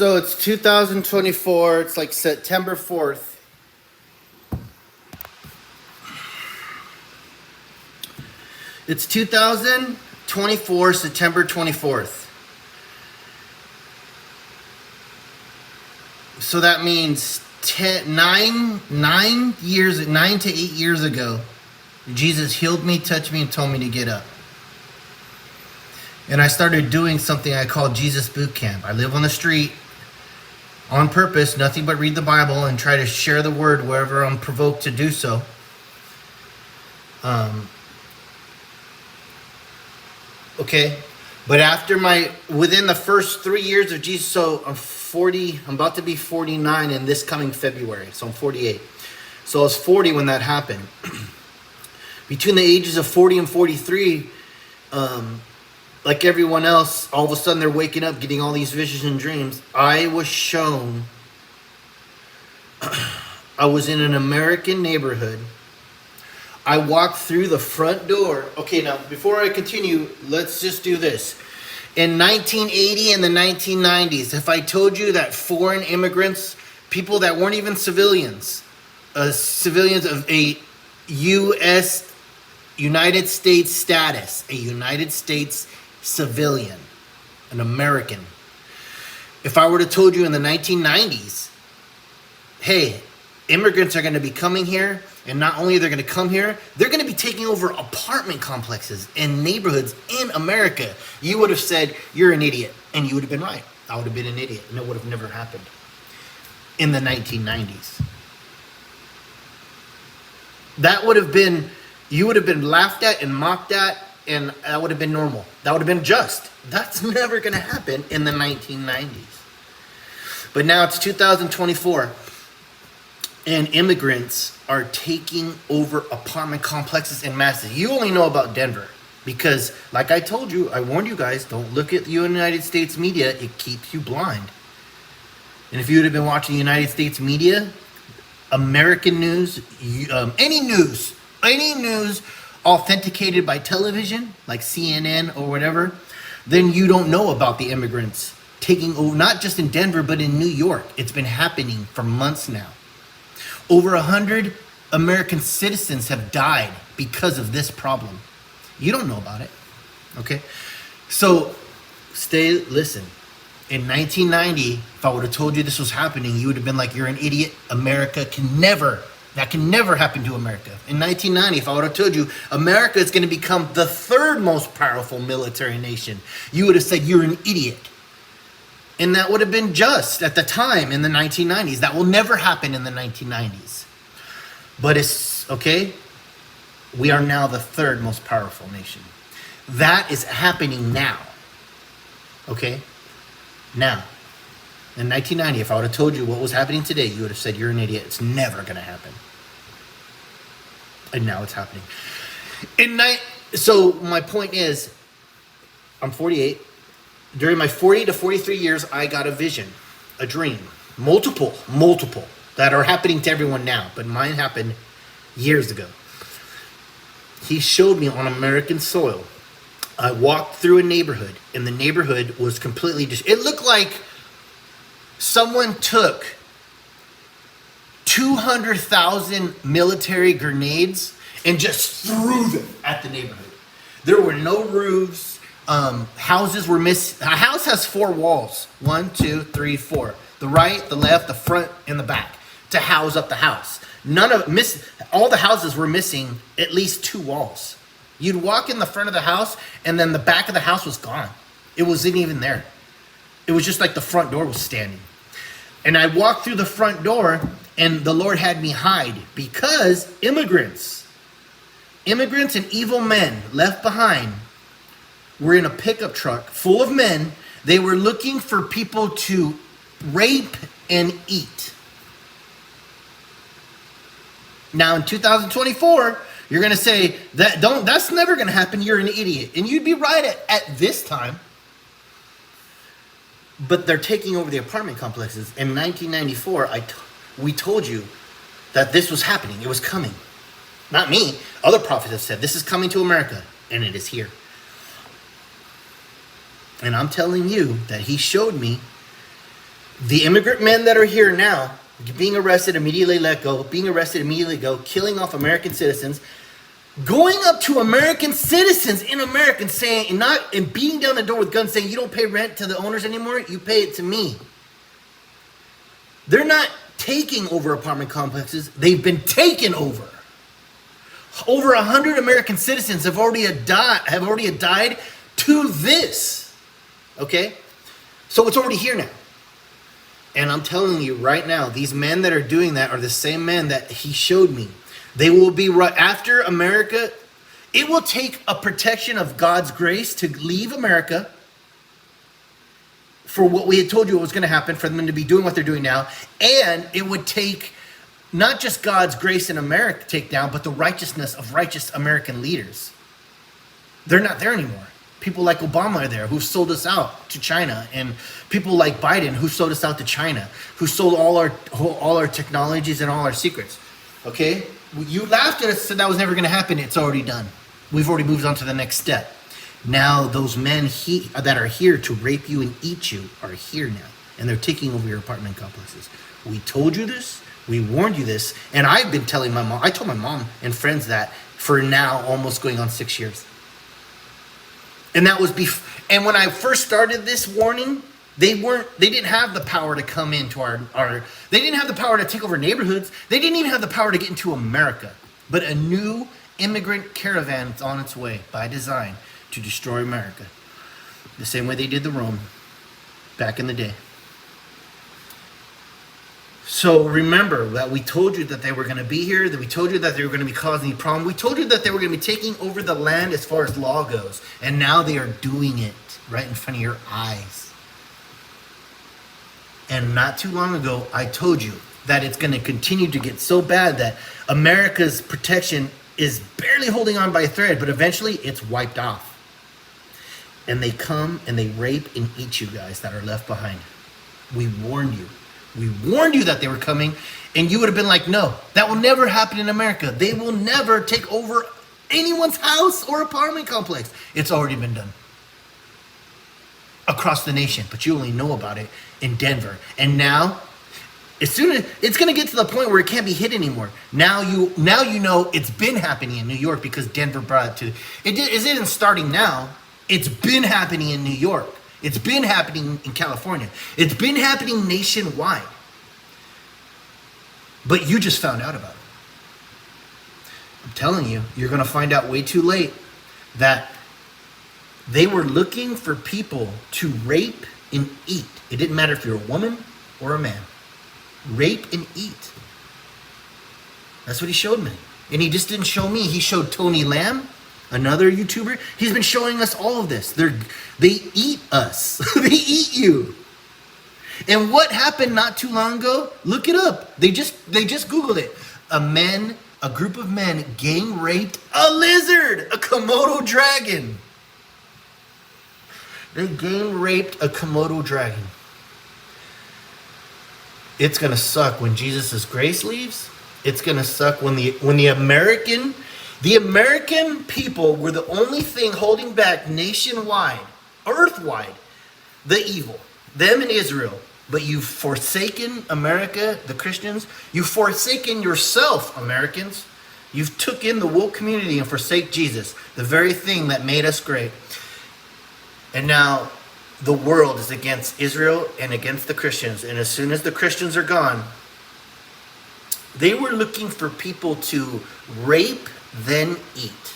So it's 2024. It's like September 4th. It's 2024, September 24th. So that means 9 to 8 years ago, Jesus healed me, touched me, and told me to get up. And I started doing something I call Jesus Boot Camp. I live on the street on purpose, nothing but read the Bible and try to share the word wherever I'm provoked to do so. Okay, but within the first 3 years of Jesus, so I'm about to be 49 in this coming February, so I'm 48. So I was 40 when that happened. Between the ages of 40 and 43, like everyone else, all of a sudden they're waking up, getting all these visions and dreams. I was shown, I was in an American neighborhood. I walked through the front door. Okay, now, before I continue, let's just do this. In 1980 and the 1990s, if I told you that foreign immigrants, people that weren't even civilians, civilians of a United States status, a United States civilian, an American. If I were to told you in the 1990s, hey, immigrants are going to be coming here, and not only they're going to come here, they're going to be taking over apartment complexes and neighborhoods in America, you would have said, you're an idiot. And you would have been right. I would have been an idiot, and it would have never happened in the 1990s. That would have been, you would have been laughed at and mocked at, and that would have been normal. That would have been just. That's never going to happen in the 1990s. But now it's 2024. And immigrants are taking over apartment complexes in masses. You only know about Denver because, like I told you, I warned you guys, don't look at the United States media. It keeps you blind. And if you would have been watching the United States media, American news, any news authenticated by television, like CNN or whatever, then you don't know about the immigrants taking over, not just in Denver, but in New York. It's been happening for months now. Over 100 American citizens have died because of this problem. You don't know about it, okay? So listen. In 1990, if I would have told you this was happening, you would have been like, you're an idiot. That can never happen to America. In 1990, if I would have told you America is going to become the third most powerful military nation, you would have said, you're an idiot. And that would have been just at the time in the 1990s. That will never happen in the 1990s. But it's okay. We are now the third most powerful nation. That is happening now. Okay? Now. In 1990, if I would have told you what was happening today, you would have said, you're an idiot. It's never going to happen. And now it's happening. So my point is, I'm 48. During my 40 to 43 years, I got a vision, a dream, multiple, that are happening to everyone now, but mine happened years ago. He showed me on American soil. I walked through a neighborhood, and the neighborhood was completely it looked like someone took 200,000 military grenades and just threw them at the neighborhood. There were no roofs. Houses were missing. A house has 4 walls. 1, 2, 3, 4. The right, the left, the front, and the back to house up the house. All the houses were missing at least 2 walls. You'd walk in the front of the house, and then the back of the house was gone. It wasn't even there. It was just like the front door was standing. And I walked through the front door, and the Lord had me hide because immigrants and evil men left behind were in a pickup truck full of men. They were looking for people to rape and eat. Now in 2024, you're going to say that's never going to happen. You're an idiot. And you'd be right at this time. But they're taking over the apartment complexes. In 1994, we told you that this was happening. It was coming. Not me. Other prophets have said this is coming to America, and it is here. And I'm telling you that he showed me The immigrant men that are here now, being arrested, immediately let go, being arrested, immediately go, killing off American citizens, going up to American citizens in America and saying, and beating down the door with guns, saying, you don't pay rent to the owners anymore, you pay it to me. They're not taking over apartment complexes, they've been taken over. Over 100 American citizens have already died to this. Okay? So it's already here now. And I'm telling you right now, these men that are doing that are the same men that he showed me. They will be right after America. It will take a protection of God's grace to leave America for what we had told you was going to happen, for them to be doing what they're doing now. And it would take not just God's grace in America to take down, but the righteousness of righteous American leaders. They're not there anymore. People like Obama are there, who sold us out to China, and people like Biden, who sold us out to China, who sold all our technologies and all our secrets. Okay? You laughed at us, said that was never going to happen. It's already done. We've already moved on to the next step. Now those men that are here to rape you and eat you are here now, and they're taking over your apartment complexes. We told you this. We warned you this. And I've been telling my mom. I told my mom and friends that for now almost going on 6 years. And that was and when I first started this warning, they didn't have the power to come into our they didn't have the power to take over neighborhoods. They didn't even have the power to get into America. But a new immigrant caravan is on its way by design to destroy America. The same way they did the Rome back in the day. So remember that we told you that they were going to be here, that we told you that they were going to be causing a problem. We told you that they were going to be taking over the land as far as law goes. And now they are doing it right in front of your eyes. And not too long ago, I told you that it's going to continue to get so bad that America's protection is barely holding on by a thread, but eventually it's wiped off. And they come and they rape and eat you guys that are left behind. We warned you. We warned you that they were coming, and you would have been like, no, that will never happen in America. They will never take over anyone's house or apartment complex. It's already been done across the nation, but you only know about it in Denver. And now, as soon as it's going to get to the point where it can't be hid anymore. Now you know it's been happening in New York because Denver brought it to it. Isn't starting now. It's been happening in New York. It's been happening in California. It's been happening nationwide. But you just found out about it. I'm telling you, you're going to find out way too late that they were looking for people to rape and eat. It didn't matter if you're a woman or a man. Rape and eat. That's what he showed me. And he just didn't show me. He showed Tony Lamb, another YouTuber. He's been showing us all of this. They eat us. They eat you. And what happened not too long ago? Look it up. They just Googled it. A group of men gang raped a lizard, a Komodo dragon. They gang raped a Komodo dragon. It's gonna suck when Jesus' grace leaves. It's gonna suck when the American people were the only thing holding back nationwide, earthwide, the evil, them and Israel. But you've forsaken America, the Christians. You've forsaken yourself, Americans. You've took in the woke community and forsake Jesus, the very thing that made us great. And now the world is against Israel and against the Christians. And as soon as the Christians are gone, they were looking for people to rape, then eat.